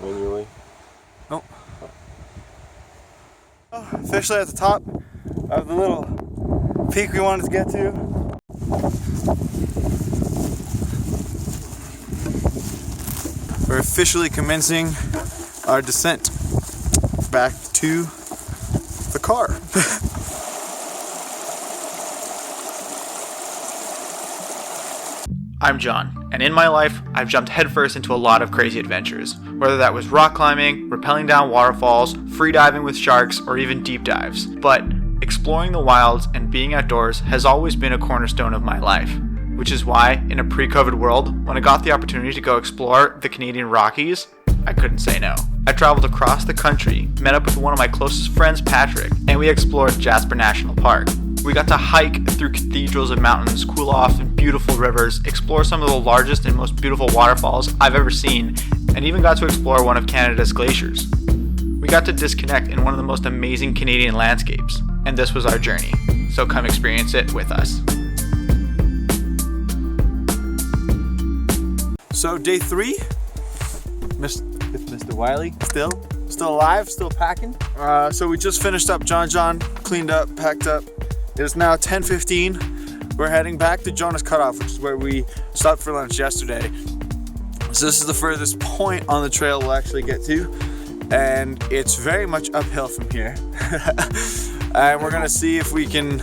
manually? Nope. Officially at the top of the little peak we wanted to get to. We're officially commencing our descent back to the car. I'm John, and in my life, I've jumped headfirst into a lot of crazy adventures, whether that was rock climbing, rappelling down waterfalls, freediving with sharks, or even deep dives. But exploring the wilds and being outdoors has always been a cornerstone of my life, which is why, in a pre-COVID world, when I got the opportunity to go explore the Canadian Rockies, I couldn't say no. I traveled across the country, met up with one of my closest friends, Patrick, and we explored Jasper National Park. We got to hike through cathedrals and mountains, cool off in beautiful rivers, explore some of the largest and most beautiful waterfalls I've ever seen, and even got to explore one of Canada's glaciers. We got to disconnect in one of the most amazing Canadian landscapes, and this was our journey. So come experience it with us. So day 3, Mr. Wiley still alive, still packing. So we just finished up John, cleaned up, packed up. It is now 10:15. We're heading back to Jonah's Cutoff, which is where we stopped for lunch yesterday. So this is the furthest point on the trail we'll actually get to, and it's very much uphill from here. And we're gonna see if we can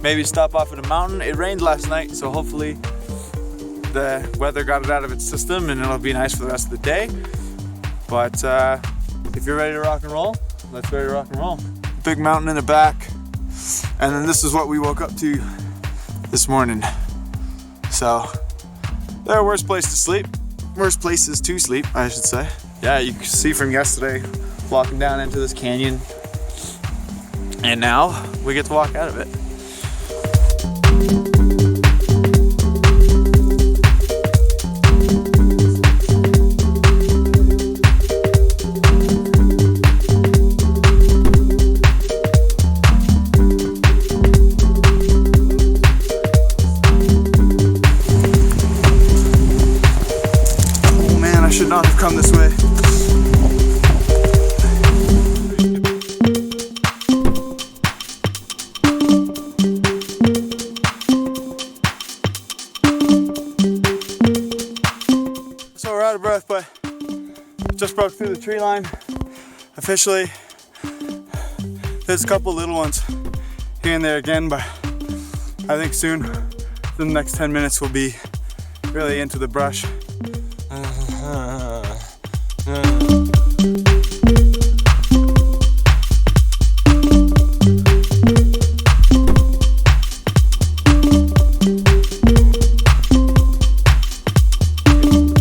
maybe stop off at a mountain. It rained last night, so hopefully the weather got it out of its system and it'll be nice for the rest of the day. But if you're ready to rock and roll, let's ready to rock and roll. Big mountain in the back, and then this is what we woke up to this morning. So there are worse places to sleep, I should say. Yeah, you can see from yesterday walking down into this canyon, and now we get to walk out of it. Should not have come this way. So we're out of breath, but just broke through the tree line officially. There's a couple little ones here and there again, but I think soon, the next 10 minutes, we'll be really into the brush.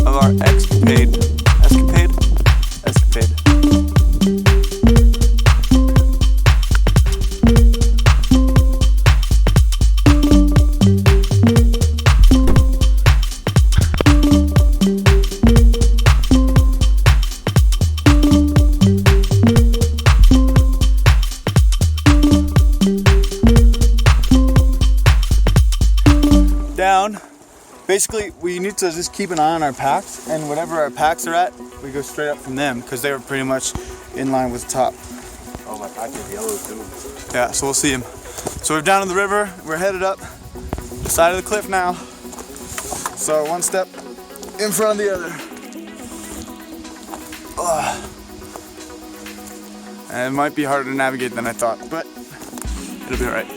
Of our escapade. Down. Basically, we need to just keep an eye on our packs, and whatever our packs are at, we go straight up from them because they were pretty much in line with the top. Oh, my pack is yellow too. Yeah, so we'll see them. So we're down in the river, we're headed up the side of the cliff now. So one step in front of the other. And it might be harder to navigate than I thought, but it'll be all right.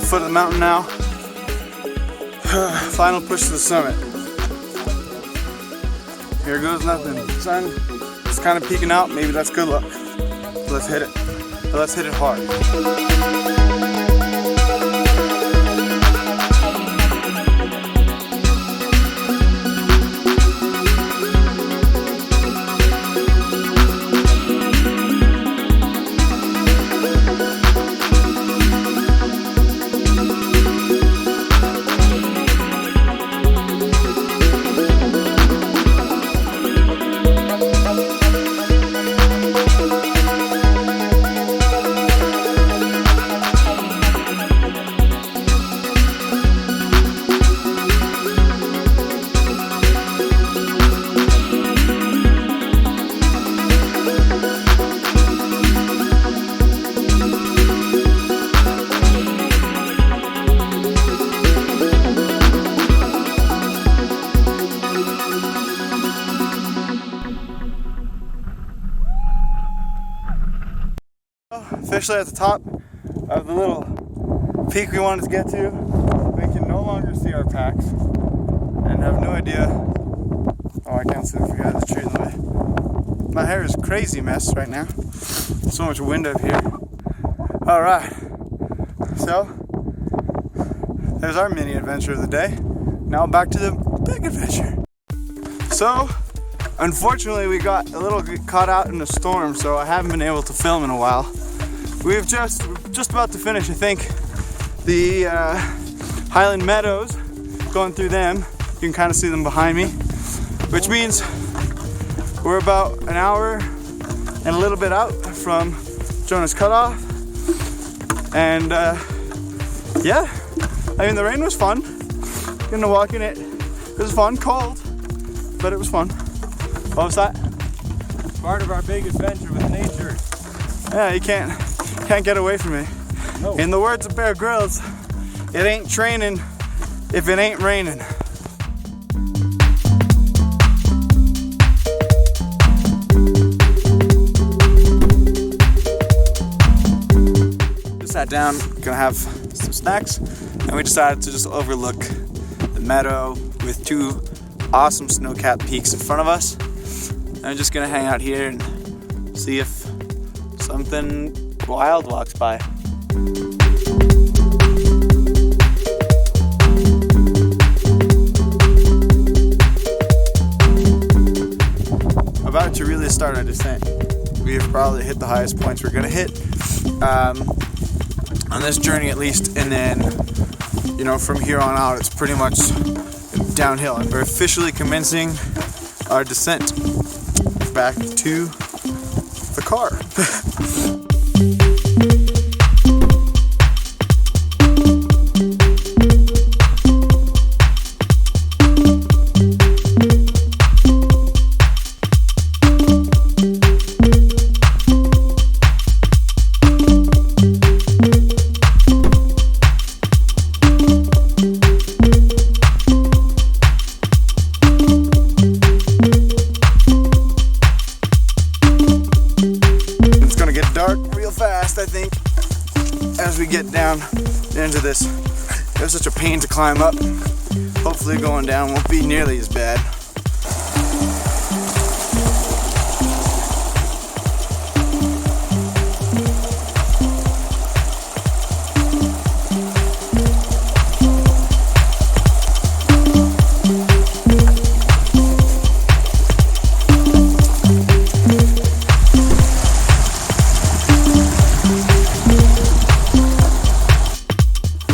Foot of the mountain now. Final push to the summit. Here goes nothing. It's kind of peeking out. Maybe that's good luck. Let's hit it. Let's hit it hard. Officially at the top of the little peak we wanted to get to. We can no longer see our packs and have no idea. Oh, I can't see if we got the tree in the way. My hair is a crazy mess right now. So much wind up here. Alright, so there's our mini adventure of the day. Now back to the big adventure. So unfortunately we got a little caught out in a storm, so I haven't been able to film in a while. We're just about to finish, I think, the Highland Meadows, going through them. You can kind of see them behind me, which means we're about an hour and a little bit out from Jonah's Cutoff. And yeah, I mean, the rain was fun. Getting to walk in it, it was fun, cold, but it was fun. What was that? Part of our big adventure with nature. Yeah, you can't get away from it. No. In the words of Bear Grylls, it ain't training if it ain't raining. Just sat down, gonna have some snacks, and we decided to just overlook the meadow with two awesome snow-capped peaks in front of us. And I'm just gonna hang out here and see if something wild walks by. About to really start our descent. We've probably hit the highest points we're gonna hit on this journey at least, and then, you know, from here on out it's pretty much downhill, and we're officially commencing our descent back to the car. I think as we get down into this, it was such a pain to climb up. Hopefully going down won't be nearly as bad.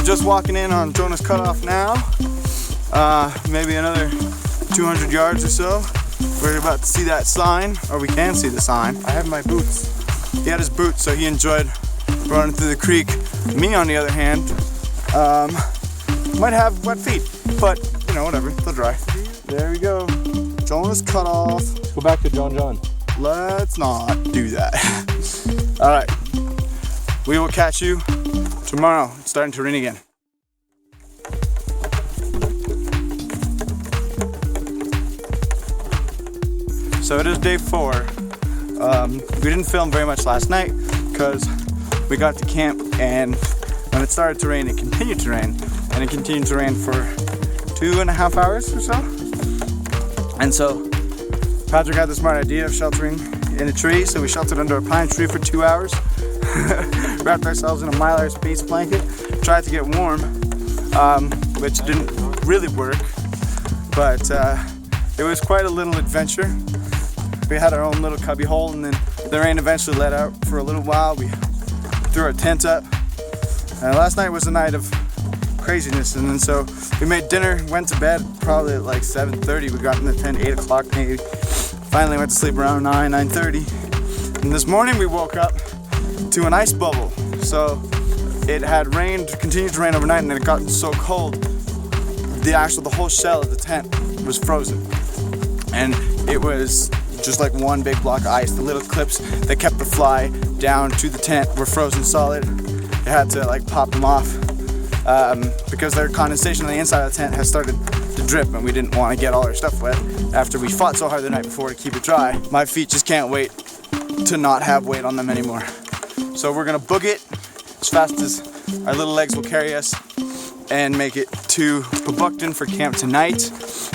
Just walking in on Jonah's Cutoff now. Maybe another 200 yards or so. We're about to see that sign, or we can see the sign. I have my boots. He had his boots, so he enjoyed running through the creek. Me, on the other hand, might have wet feet, but you know, whatever, they'll dry. There we go. Jonah's Cutoff. Let's go back to John. Let's not do that. All right, we will catch you tomorrow. It's starting to rain again. So it is day 4. We didn't film very much last night because we got to camp, and when it started to rain, it continued to rain, and it continued to rain for 2.5 hours or so. And so Patrick had the smart idea of sheltering in a tree, so we sheltered under a pine tree for 2 hours. Wrapped ourselves in a mylar space blanket, tried to get warm, which didn't really work, but it was quite a little adventure. We had our own little cubby hole, and then the rain eventually let out for a little while. We threw our tent up, and last night was a night of craziness, and then so we made dinner, went to bed probably at like 7:30. We got in the tent 8 o'clock maybe. Finally went to sleep around 9:30. And this morning we woke up to an ice bubble. So it had rained, continued to rain overnight, and then it got so cold, the whole shell of the tent was frozen. And it was just like one big block of ice. The little clips that kept the fly down to the tent were frozen solid. It had to like pop them off because their condensation on the inside of the tent has started to drip, and we didn't want to get all our stuff wet after we fought so hard the night before to keep it dry. My feet just can't wait to not have weight on them anymore. So we're gonna book it as fast as our little legs will carry us and make it to Backcountry for camp tonight,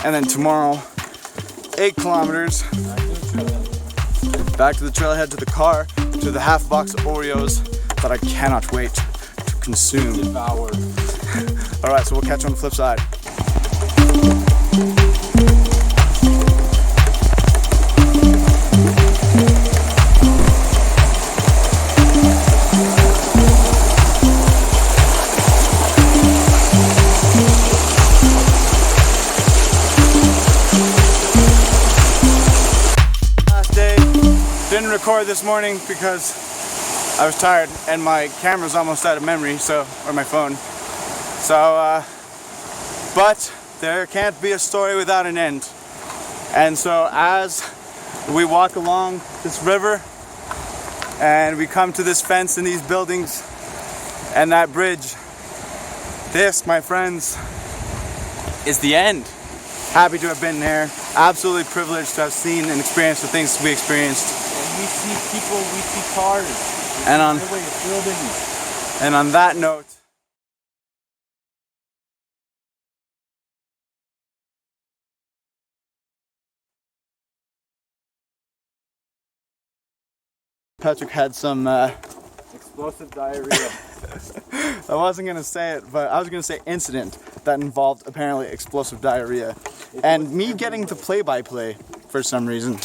and then tomorrow 8 kilometers back to the trailhead, to the car, to the half box of Oreos that I cannot wait to consume. Devour. All right, so we'll catch you on the flip side. Didn't record this morning because I was tired and my camera's almost out of memory, or my phone. So, but there can't be a story without an end. And so as we walk along this river and we come to this fence and these buildings and that bridge, this, my friends, is the end. Happy to have been there. Absolutely privileged to have seen and experienced the things we experienced. We see people, we see cars. And on Buildings. And on that note, Patrick had some Explosive diarrhea. I wasn't gonna say it, but I was gonna say incident that involved apparently explosive diarrhea, and me getting the play-by-play for some reason.